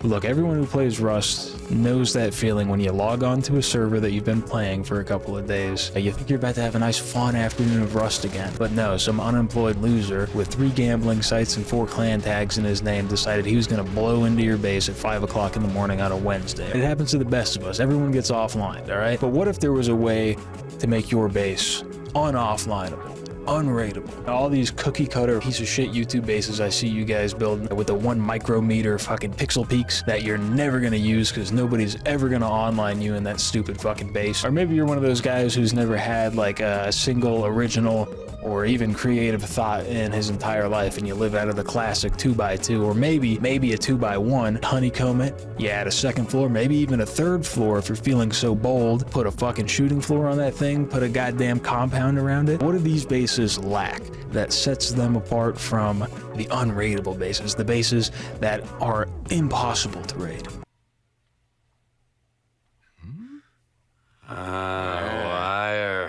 Look, everyone who plays Rust knows that feeling when you log on to a server that you've been playing for a couple of days. You think you're about to have a nice fun afternoon of Rust again, but no, some unemployed loser with 3 gambling sites and 4 clan tags in his name decided he was going to blow into your base at 5 o'clock in the morning on a Wednesday. It happens to the best of us. Everyone gets offline, all right? But what if there was a way to make your base un-offlineable? Unrateable. All these cookie cutter piece of shit YouTube bases I see you guys building with the 1 micrometer fucking pixel peaks that you're never gonna use because nobody's ever gonna online you in that stupid fucking base. Or maybe you're one of those guys who's never had like a single original or even creative thought in his entire life, and you live out of the classic 2x2, or maybe a 2x1, honeycomb it, you add a 2nd floor, maybe even a 3rd floor if you're feeling so bold, put a fucking shooting floor on that thing, put a goddamn compound around it. What do these bases lack that sets them apart from the unrateable bases, the bases that are impossible to rate?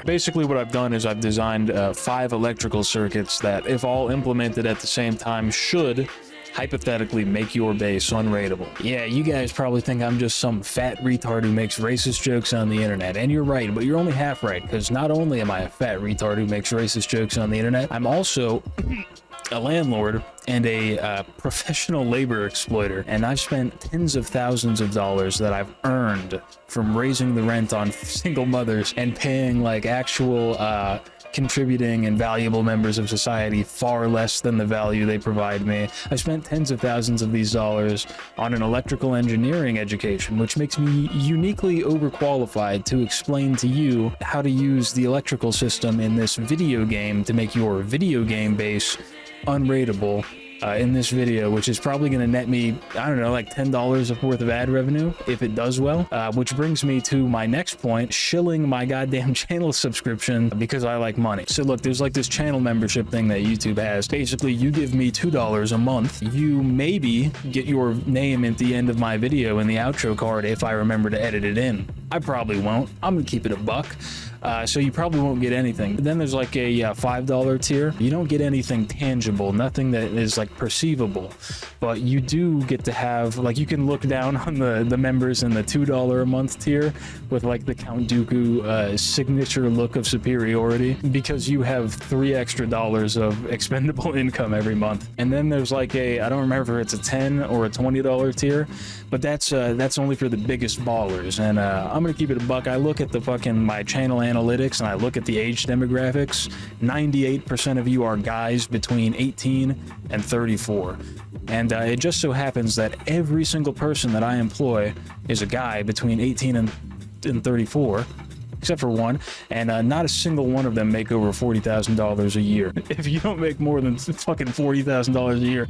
Basically what I've done is I've designed 5 electrical circuits that, if all implemented at the same time, should hypothetically make your base unrateable. Yeah, you guys probably think I'm just some fat retard who makes racist jokes on the internet, and you're right, but you're only half right, because not only am I a fat retard who makes racist jokes on the internet, I'm also a landlord and a professional labor exploiter, and I've spent tens of thousands of dollars that I've earned from raising the rent on single mothers and paying like actual contributing and valuable members of society far less than the value they provide me. I spent tens of thousands of these dollars on an electrical engineering education, which makes me uniquely overqualified to explain to you how to use the electrical system in this video game to make your video game base unrateable in this video, which is probably going to net me, I don't know, like $10 worth of ad revenue if it does well, which brings me to my next point, shilling my goddamn channel subscription because I like money. So look, there's like this channel membership thing that YouTube has. Basically, you give me $2 a month, you maybe get your name at the end of my video in the outro card if I remember to edit it in. I probably won't. I'm gonna keep it a buck. So you probably won't get anything. Then there's like a $5 tier. You don't get anything tangible, nothing that is like perceivable, but you do get to have, like, you can look down on the members in the $2 a month tier with like the Count Dooku signature look of superiority because you have $3 extra of expendable income every month. And then there's like I don't remember if it's a $10 or a $20 tier, but that's only for the biggest ballers. And I'm gonna keep it a buck. I look at the fucking my channel analytics and I look at the age demographics. 98% of you are guys between 18 and 34. And it just so happens that every single person that I employ is a guy between 18 and 34. Except for one, and not a single one of them make over $40,000 a year. If you don't make more than fucking $40,000 a year,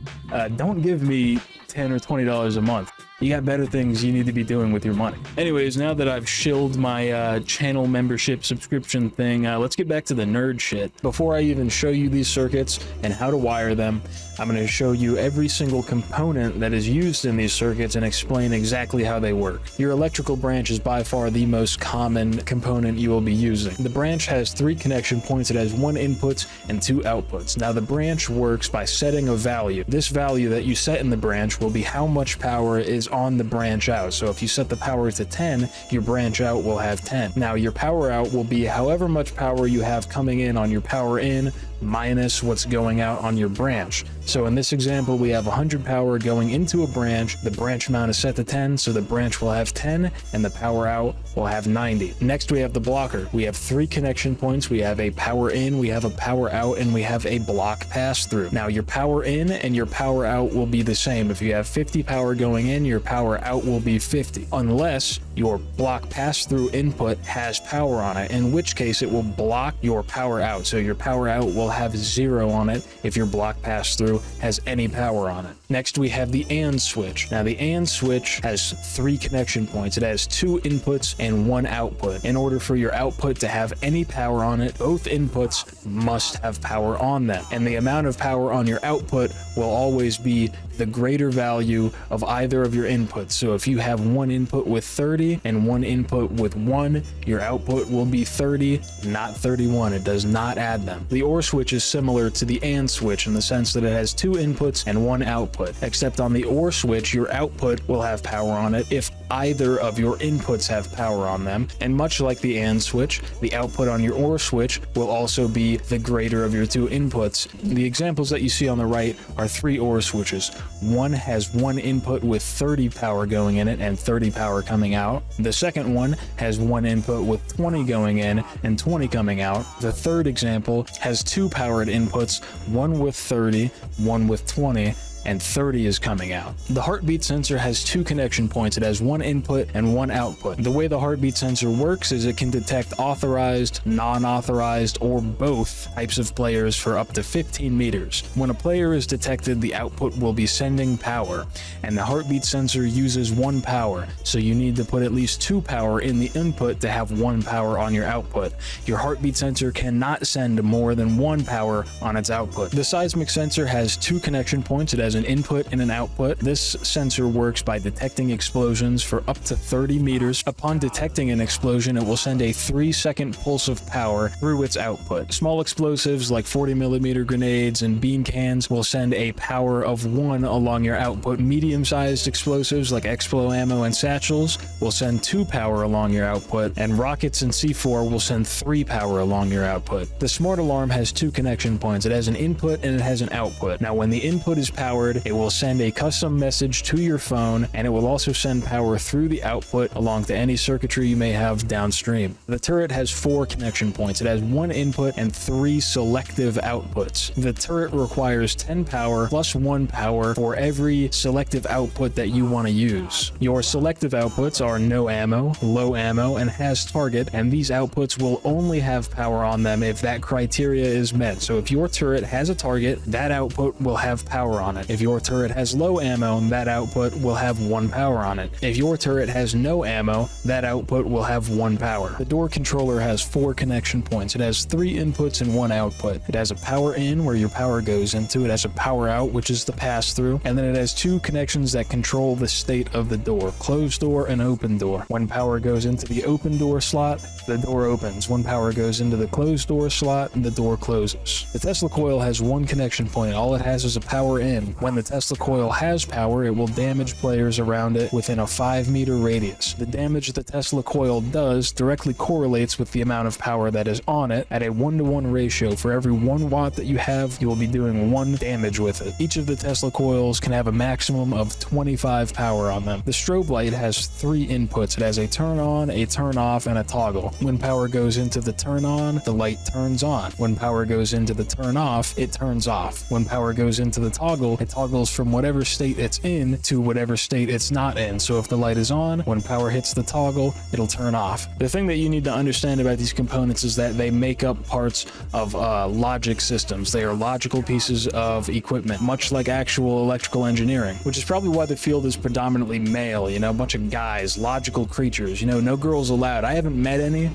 don't give me $10 or $20 a month. You got better things you need to be doing with your money. Anyways, now that I've shilled my channel membership subscription thing, let's get back to the nerd shit. Before I even show you these circuits and how to wire them, I'm going to show you every single component that is used in these circuits and explain exactly how they work. Your electrical branch is by far the most common component you will be using. The branch has 3 connection points. It has 1 input and 2 outputs. Now the branch works by setting a value. This value that you set in the branch will be how much power is on the branch out. So if you set the power to 10, your branch out will have 10. Now your power out will be however much power you have coming in on your power in minus what's going out on your branch. So in this example, we have 100 power going into a branch. The branch amount is set to 10, so the branch will have 10 and the power out will have 90. Next, we have the blocker. We have 3 connection points. We have a power in, we have a power out, and we have a block pass through. Now your power in and your power out will be the same. If you have 50 power going in, your power out will be 50, unless your block pass through input has power on it, in which case it will block your power out. So your power out will have 0 on it if your block pass through has any power on it. Next, we have the AND switch. Now the AND switch has 3 connection points. It has 2 inputs and 1 output. In order for your output to have any power on it, both inputs must have power on them. And the amount of power on your output will always be the greater value of either of your inputs. So if you have 1 input with 30 and 1 input with 1, your output will be 30, not 31. It does not add them. The OR switch is similar to the AND switch in the sense that it has 2 inputs and 1 output, except on the OR switch, your output will have power on it if either of your inputs have power on them, and much like the AND switch, the output on your OR switch will also be the greater of your 2 inputs. The examples that you see on the right are 3 OR switches. One has 1 input with 30 power going in it and 30 power coming out. The second one has 1 input with 20 going in and 20 coming out. The third example has 2 powered inputs, one with 30, one with 20, and 30 is coming out. The heartbeat sensor has 2 connection points. It has 1 input and 1 output. The way the heartbeat sensor works is it can detect authorized, non-authorized, or both types of players for up to 15 meters. When a player is detected, the output will be sending power, and the heartbeat sensor uses 1 power, so you need to put at least 2 power in the input to have 1 power on your output. Your heartbeat sensor cannot send more than 1 power on its output. The seismic sensor has 2 connection points. It has an input and an output. This sensor works by detecting explosions for up to 30 meters. Upon detecting an explosion, it will send a 3-second pulse of power through its output. Small explosives like 40mm grenades and bean cans will send a power of 1 along your output. Medium-sized explosives like Explo ammo and satchels will send 2 power along your output, and rockets and C4 will send 3 power along your output. The smart alarm has 2 connection points. It has an input and it has an output. Now, when the input is powered, it will send a custom message to your phone, and it will also send power through the output along to any circuitry you may have downstream. The turret has 4 connection points. It has 1 input and 3 selective outputs. The turret requires 10 power plus 1 power for every selective output that you want to use. Your selective outputs are no ammo, low ammo, and has target, and these outputs will only have power on them if that criteria is met. So if your turret has a target, that output will have power on it. If your turret has low ammo, that output will have 1 power on it. If your turret has no ammo, that output will have 1 power. The door controller has 4 connection points. It has 3 inputs and 1 output. It has a power in where your power goes into. It has a power out, which is the pass through, and then it has 2 connections that control the state of the door: closed door and open door. When power goes into the open door slot, the door opens. When power goes into the closed door slot, the door closes. The Tesla coil has 1 connection point. All it has is a power in. When the Tesla coil has power, it will damage players around it within a 5-meter radius. The damage the Tesla coil does directly correlates with the amount of power that is on it at a 1-to-1 ratio. For every 1 watt that you have, you will be doing 1 damage with it. Each of the Tesla coils can have a maximum of 25 power on them. The strobe light has 3 inputs. It has a turn on, a turn off, and a toggle. When power goes into the turn on, the light turns on. When power goes into the turn off, it turns off. When power goes into the toggle, it toggles from whatever state it's in to whatever state it's not in. So if the light is on, when power hits the toggle, it'll turn off. The thing that you need to understand about these components is that they make up parts of logic systems. They are logical pieces of equipment, much like actual electrical engineering, which is probably why the field is predominantly male, you know, a bunch of guys, logical creatures, you know, no girls allowed. I haven't met any,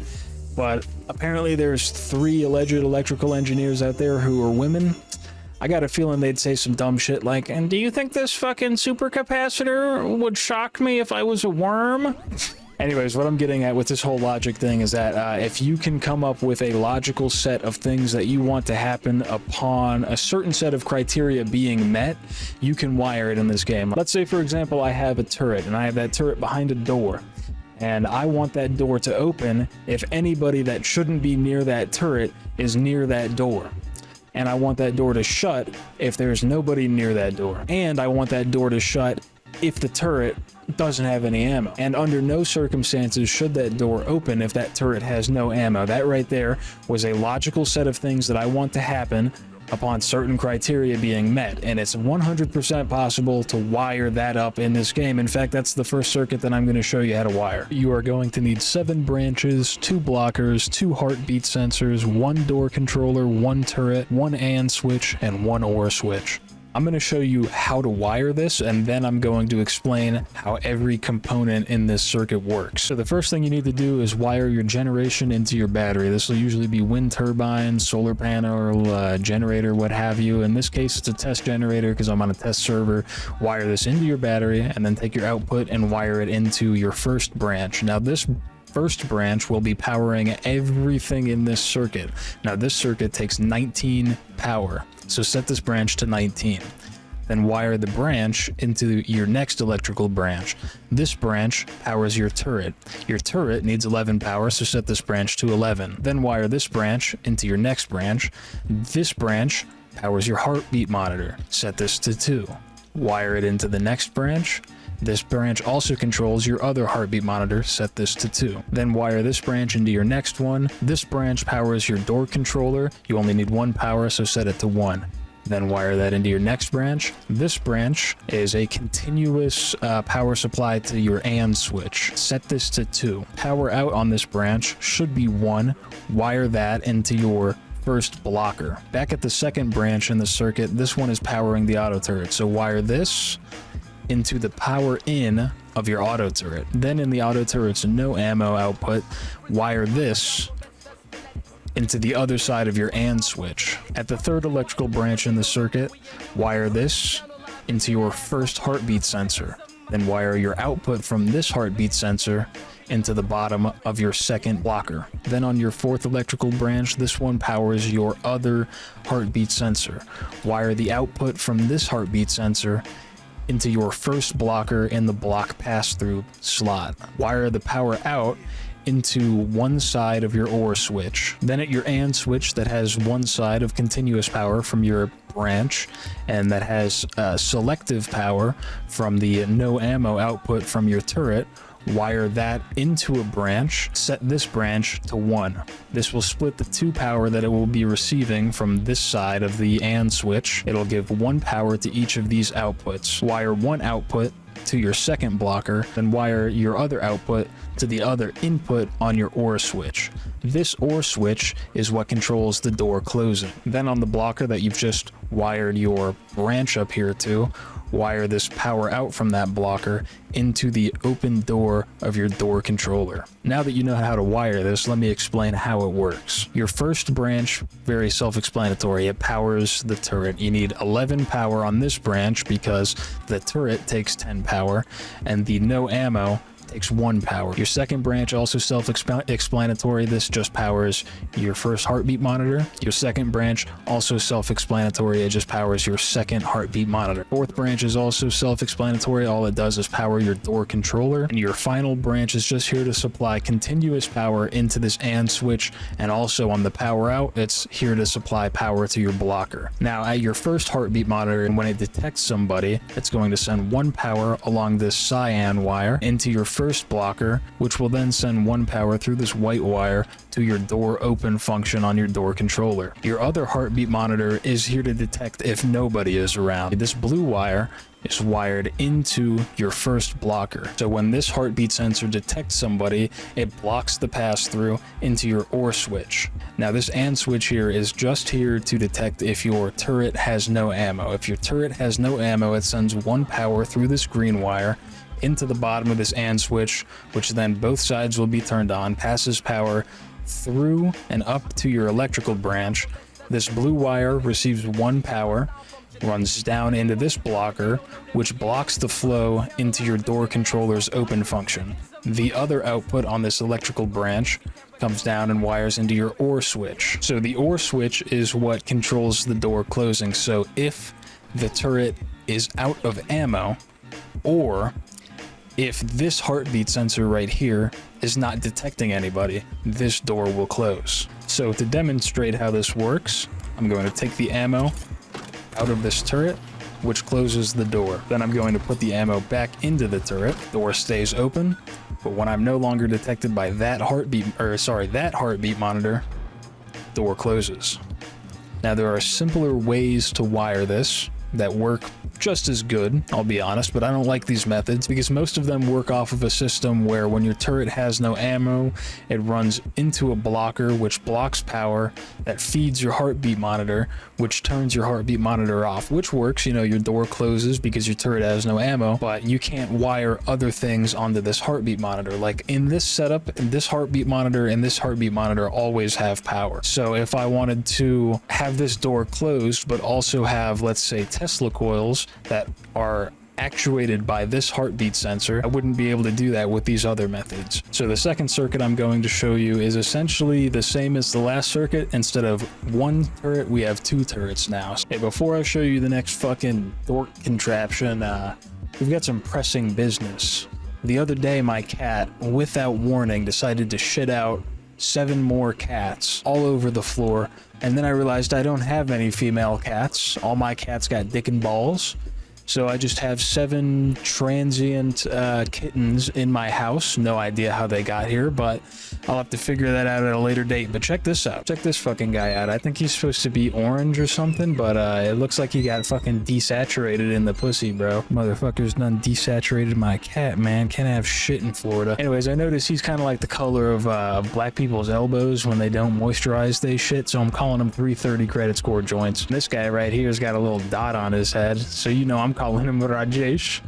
but apparently there's 3 alleged electrical engineers out there who are women. I got a feeling they'd say some dumb shit like, and do you think this fucking supercapacitor would shock me if I was a worm? Anyways, what I'm getting at with this whole logic thing is that if you can come up with a logical set of things that you want to happen upon a certain set of criteria being met, you can wire it in this game. Let's say, for example, I have a turret, and I have that turret behind a door, and I want that door to open if anybody that shouldn't be near that turret is near that door. And I want that door to shut if there's nobody near that door. And I want that door to shut if the turret doesn't have any ammo. And under no circumstances should that door open if that turret has no ammo. That right there was a logical set of things that I want to happen upon certain criteria being met, and it's 100% possible to wire that up in this game. In fact, that's the first circuit that I'm going to show you how to wire. You are going to need 7 branches, 2 blockers, 2 heartbeat sensors, 1 door controller, 1 turret, 1 AND switch, and 1 OR switch. I'm going to show you how to wire this, and then I'm going to explain how every component in this circuit works. So the first thing you need to do is wire your generation into your battery. This will usually be wind turbine, solar panel, generator, what have you. In this case, it's a test generator because I'm on a test server. Wire this into your battery, and then take your output and wire it into your first branch. Now this first branch will be powering everything in this circuit. Now this circuit takes 19 power, so set this branch to 19. Then wire the branch into your next electrical branch. This branch powers your turret. Your turret needs 11 power, so set this branch to 11. Then wire this branch into your next branch. This branch powers your heartbeat monitor. Set this to 2. Wire it into the next branch. This branch also controls your other heartbeat monitor. Set this to 2. Then wire this branch into your next one. This branch powers your door controller. You only need 1 power, so set it to 1. Then wire that into your next branch. This branch is a continuous power supply to your AND switch. Set this to 2. Power out on this branch should be 1. Wire that into your first blocker. Back at the second branch in the circuit, this one is powering the AutoTurret. So wire this into the power in of your AutoTurret. Then in the AutoTurret's no ammo output, wire this into the other side of your AND switch. At the third electrical branch in the circuit, wire this into your first heartbeat sensor. Then wire your output from this heartbeat sensor into the bottom of your second blocker. Then on your fourth electrical branch, this one powers your other heartbeat sensor. Wire the output from this heartbeat sensor into your first blocker in the block pass-through slot. Wire the power out into one side of your OR switch. Then at your AND switch that has one side of continuous power from your branch and that has selective power from the no ammo output from your turret, wire that into a branch. Set this branch to 1. This will split the 2 power that it will be receiving from this side of the AND switch. It'll give 1 power to each of these outputs. Wire one output to your second blocker, then wire your other output to the other input on your OR switch. This OR switch is what controls the door closing. Then on the blocker that you've just wired your branch up here to, wire this power out from that blocker into the open door of your door controller. Now that you know how to wire this, let me explain how it works. Your first branch, very self-explanatory, it powers the turret. You need 11 power on this branch because the turret takes 10 power and the no ammo takes 1 power. Your second branch, also self-explanatory. This just powers your first heartbeat monitor. Your second branch, also self-explanatory. It just powers your second heartbeat monitor. Fourth branch is also self-explanatory. All it does is power your door controller. And your final branch is just here to supply continuous power into this AND switch, and also on the power out, it's here to supply power to your blocker. Now at your first heartbeat monitor, and when it detects somebody, it's going to send 1 power along this cyan wire into your first blocker, which will then send 1 power through this white wire to your door open function on your door controller. Your other heartbeat monitor is here to detect if nobody is around. This blue wire is wired into your first blocker. So when this heartbeat sensor detects somebody, it blocks the pass-through into your OR switch. Now this AND switch here is just here to detect if your turret has no ammo. If your turret has no ammo, it sends 1 power through this green wire into the bottom of this AND switch, which then both sides will be turned on, passes power through and up to your electrical branch. This blue wire receives 1 power, runs down into this blocker, which blocks the flow into your door controller's open function. The other output on this electrical branch comes down and wires into your OR switch. So the OR switch is what controls the door closing. So if the turret is out of ammo, or if this heartbeat sensor right here is not detecting anybody, this door will close. So to demonstrate how this works, I'm going to take the ammo out of this turret, which closes the door. Then I'm going to put the ammo back into the turret. Door stays open, but when I'm no longer detected by that heartbeat monitor, door closes. Now there are simpler ways to wire this that work just as good, I'll be honest, but I don't like these methods because most of them work off of a system where when your turret has no ammo, it runs into a blocker which blocks power that feeds your heartbeat monitor, which turns your heartbeat monitor off, which works. You know, your door closes because your turret has no ammo, but you can't wire other things onto this heartbeat monitor. Like in this setup, this heartbeat monitor and this heartbeat monitor always have power. So if I wanted to have this door closed but also have, let's say, Tesla coils that are actuated by this heartbeat sensor. I wouldn't be able to do that with these other methods. So the second circuit I'm going to show you is essentially the same as the last circuit. Instead of one turret, we have two turrets now. Hey, before I show you the next fucking dork contraption, we've got some pressing business. The other day, my cat, without warning, decided to shit out 7 more cats all over the floor, and then I realized I don't have any female cats. All my cats got dick and balls. So I just have 7 transient kittens in my house. No idea how they got here, but I'll have to figure that out at a later date. But check this out. Check this fucking guy out. I think he's supposed to be orange or something, but it looks like he got fucking desaturated in the pussy, bro. Motherfucker's done desaturated my cat, man. Can't have shit in Florida. Anyways, I noticed he's kind of like the color of black people's elbows when they don't moisturize they shit, so I'm calling him 330 credit score joints. This guy right here's got a little dot on his head, so you know I'm calling him Rajesh.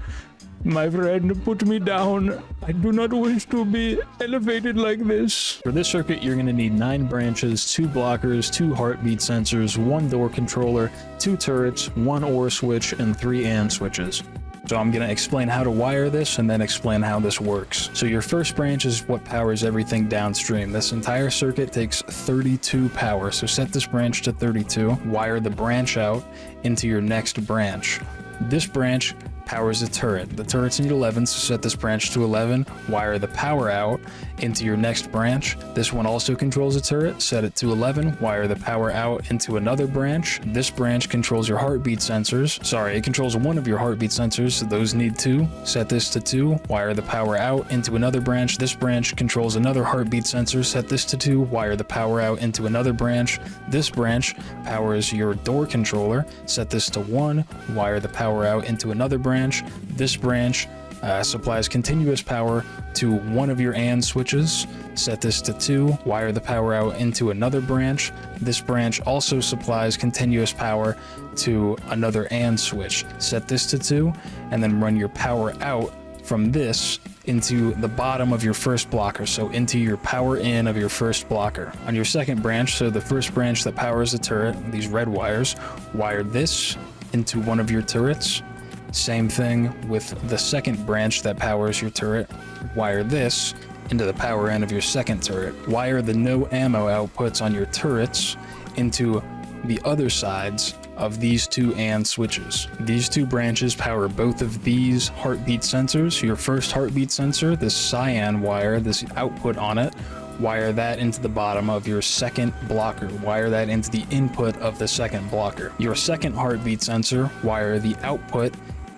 My friend, put me down. I do not wish to be elevated like this. For this circuit, you're going to need 9 branches, 2 blockers, 2 heartbeat sensors, 1 door controller, 2 turrets, 1 OR switch, and 3 AND switches. So I'm going to explain how to wire this and then explain how this works. So your first branch is what powers everything downstream. This entire circuit takes 32 power. So set this branch to 32, wire the branch out into your next branch. This branch powers the turret. The turrets need 11, so set this branch to 11, wire the power out into your next branch. This one also controls a turret, set it to 11, wire the power out into another branch. This branch controls your heartbeat sensors. Sorry, it controls one of your heartbeat sensors, so those need 2. Set this to 2, wire the power out into another branch. This branch controls another heartbeat sensor, set this to 2, wire the power out into another branch. This branch powers your door controller, set this to 1, wire the power out into another branch. This branch supplies continuous power to one of your AND switches. Set this to 2, wire the power out into another branch. This branch also supplies continuous power to another AND switch. Set this to 2, and then run your power out from this into the bottom of your first blocker, so into your power in of your first blocker. On your second branch, so the first branch that powers the turret, these red wires, wire this into one of your turrets. Same thing with the second branch that powers your turret. Wire this into the power end of your second turret. Wire the no ammo outputs on your turrets into the other sides of these 2 AND switches. These 2 branches power both of these heartbeat sensors. Your first heartbeat sensor, this cyan wire, this output on it, wire that into the bottom of your second blocker. Wire that into the input of the second blocker. Your second heartbeat sensor, wire the output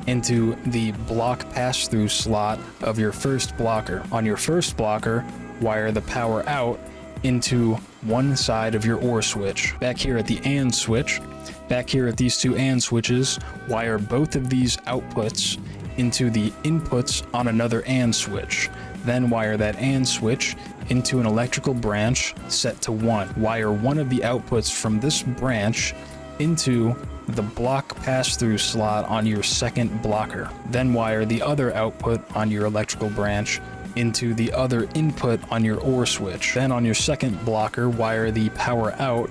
into the block pass-through slot of your first blocker. On your first blocker, wire the power out into one side of your OR switch. Back here at the AND switch, back here at these 2 AND switches, wire both of these outputs into the inputs on another AND switch. Then wire that AND switch into an electrical branch set to 1. Wire one of the outputs from this branch into the block pass-through slot on your second blocker. Then wire the other output on your electrical branch into the other input on your OR switch. Then on your second blocker, wire the power out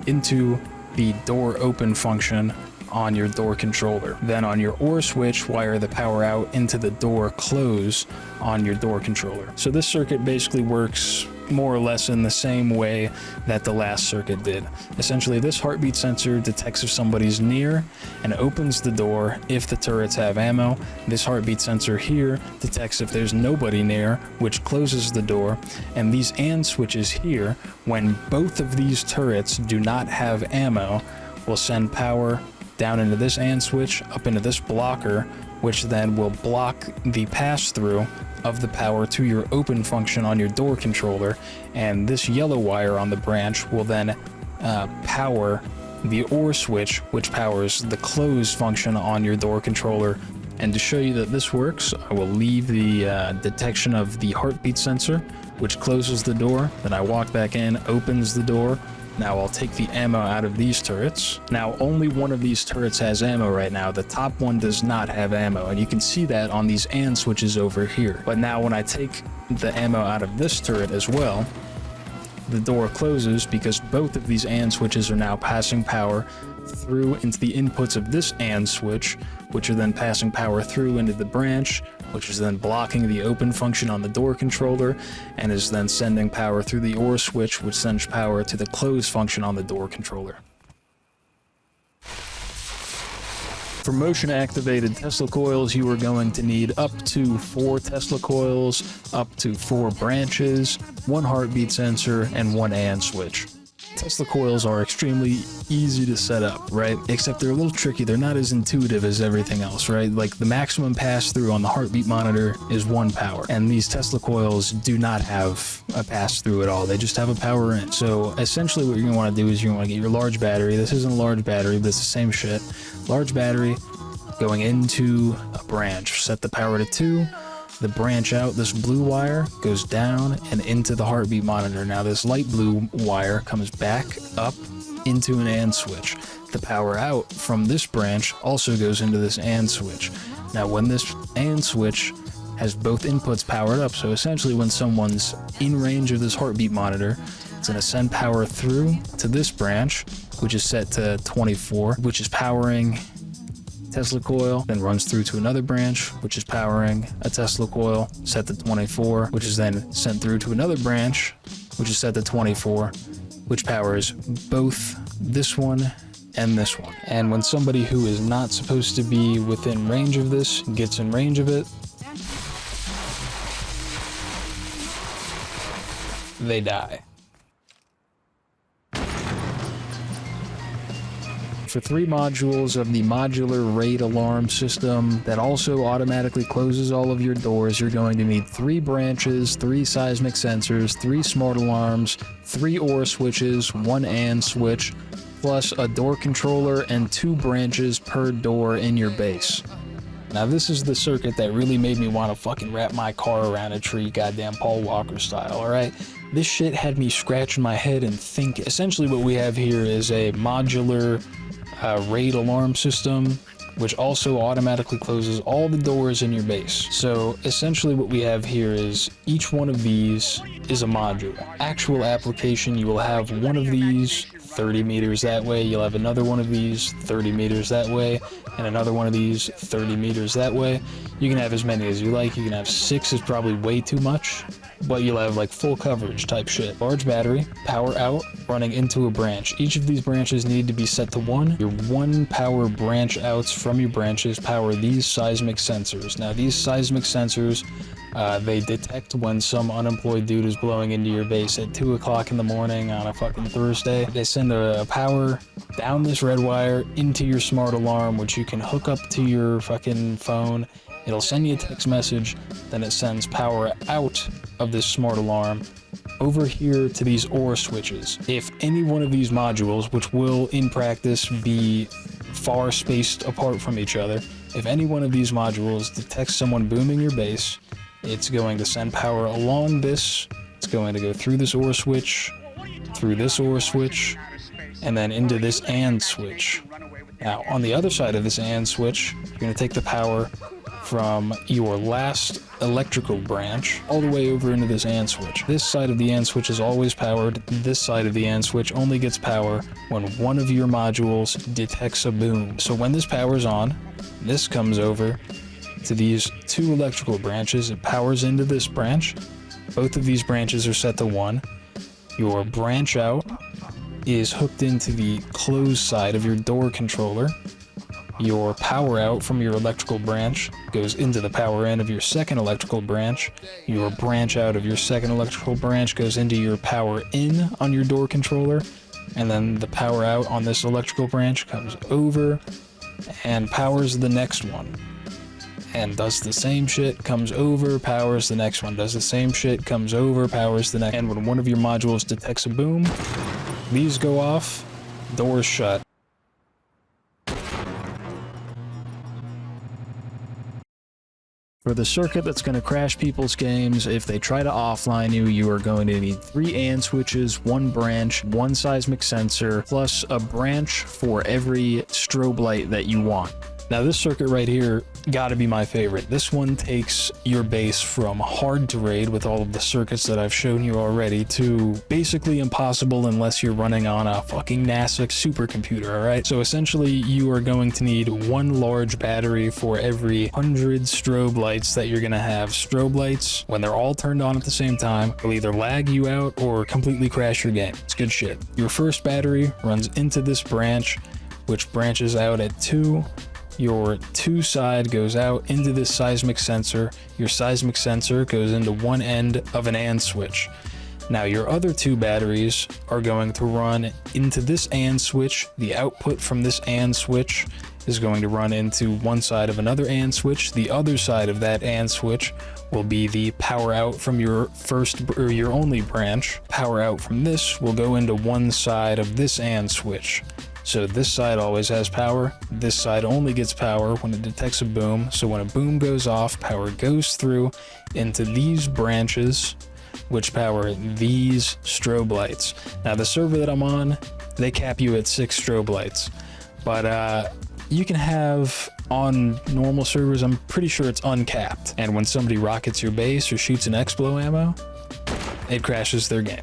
into the door open function on your door controller. Then on your OR switch, wire the power out into the door close on your door controller. So this circuit basically works more or less in the same way that the last circuit did. Essentially, this heartbeat sensor detects if somebody's near and opens the door if the turrets have ammo. This heartbeat sensor here detects if there's nobody near, which closes the door. And these AND switches here, when both of these turrets do not have ammo, will send power down into this AND switch, up into this blocker, which then will block the pass-through of the power to your open function on your door controller, and this yellow wire on the branch will then power the OR switch, which powers the close function on your door controller. And to show you that this works, I will leave the detection of the heartbeat sensor, which closes the door. Then I walk back in, opens the door. Now I'll take the ammo out of these turrets. Now only one of these turrets has ammo right now. The top one does not have ammo, and you can see that on these AND switches over here. But now when I take the ammo out of this turret as well, the door closes because both of these AND switches are now passing power through into the inputs of this AND switch, which are then passing power through into the branch, which is then blocking the open function on the door controller, and is then sending power through the OR switch, which sends power to the close function on the door controller. For motion-activated Tesla coils, you are going to need up to 4 Tesla coils, up to 4 branches, 1 heartbeat sensor, and 1 AND switch. Tesla coils are extremely easy to set up, right? Except they're a little tricky. They're not as intuitive as everything else, right? Like the maximum pass-through on the heartbeat monitor is 1 power, and these Tesla coils do not have a pass-through at all. They just have a power in. So essentially what you're going to want to do is you're going to want to get your large battery. This isn't a large battery, but it's the same shit. Large battery going into a branch. Set the power to 2. The branch out, this blue wire goes down and into the heartbeat monitor. Now this light blue wire comes back up into an AND switch. The power out from this branch also goes into this AND switch. Now when this AND switch has both inputs powered up, so essentially when someone's in range of this heartbeat monitor, it's going to send power through to this branch, which is set to 24, which is powering Tesla coil, then runs through to another branch, which is powering a Tesla coil, set to 24, which is then sent through to another branch, which is set to 24, which powers both this one and this one. And when somebody who is not supposed to be within range of this gets in range of it, they die. For 3 modules of the modular rate alarm system that also automatically closes all of your doors, you're going to need 3 branches, 3 seismic sensors, 3 smart alarms, 3 OR switches, 1 AND switch, plus a door controller and 2 branches per door in your base. Now this is the circuit that really made me want to fucking wrap my car around a tree, goddamn Paul Walker style, alright? This shit had me scratching my head and think. Essentially what we have here is a modular rate alarm system, which also automatically closes all the doors in your base. So essentially what we have here is each one of these is a module. Actual application, you will have one of these 30 meters that way, you'll have another one of these 30 meters that way, and another one of these 30 meters that way. You can have as many as you like. You can have 6 is probably way too much, but you'll have like full coverage type shit. Large battery, power out, running into a branch. Each of these branches need to be set to 1. Your 1 power branch outs from your branches power these seismic sensors. Now these seismic sensors, they detect when some unemployed dude is blowing into your base at 2 o'clock in the morning on a fucking Thursday. They send a power down this red wire into your smart alarm, which you can hook up to your fucking phone. It'll send you a text message, then it sends power out of this smart alarm over here to these OR switches. If any one of these modules, which will in practice be far spaced apart from each other, if any one of these modules detects someone booming your base, it's going to send power along this, it's going to go through this OR switch, through this OR switch, and then into this AND switch. Now, on the other side of this AND switch, you're going to take the power from your last electrical branch all the way over into this AND switch. This side of the AND switch is always powered. This side of the AND switch only gets power when one of your modules detects a boom. So when this power's on, this comes over to these 2 electrical branches. It powers into this branch. Both of these branches are set to 1. Your branch out is hooked into the closed side of your door controller. Your power out from your electrical branch goes into the power in of your second electrical branch. Your branch out of your second electrical branch goes into your power in on your door controller. And then the power out on this electrical branch comes over and powers the next one. And does the same shit, comes over, powers the next one. Does the same shit, comes over, powers the next. And when one of your modules detects a boom, these go off, doors shut. For the circuit that's going to crash people's games, if they try to offline you, you are going to need 3 AND switches, 1 branch, 1 seismic sensor, plus a branch for every strobe light that you want. Now this circuit right here gotta be my favorite. This one takes your base from hard to raid with all of the circuits that I've shown you already to basically impossible unless you're running on a fucking NASA supercomputer, alright? So essentially you are going to need one large battery for every 100 strobe lights that you're gonna have. Strobe lights, when they're all turned on at the same time, will either lag you out or completely crash your game. It's good shit. Your first battery runs into this branch, which branches out at 2. Your 2 side goes out into this seismic sensor. Your seismic sensor goes into one end of an AND switch. Now your other 2 batteries are going to run into this AND switch. The output from this AND switch is going to run into one side of another AND switch. The other side of that AND switch will be the power out from your first or your only branch. Power out from this will go into one side of this AND switch. So this side always has power. This side only gets power when it detects a boom. So when a boom goes off, power goes through into these branches, which power these strobe lights. Now the server that I'm on, they cap you at 6 strobe lights, but you can have, on normal servers, I'm pretty sure it's uncapped. And when somebody rockets your base or shoots an explo ammo, it crashes their game.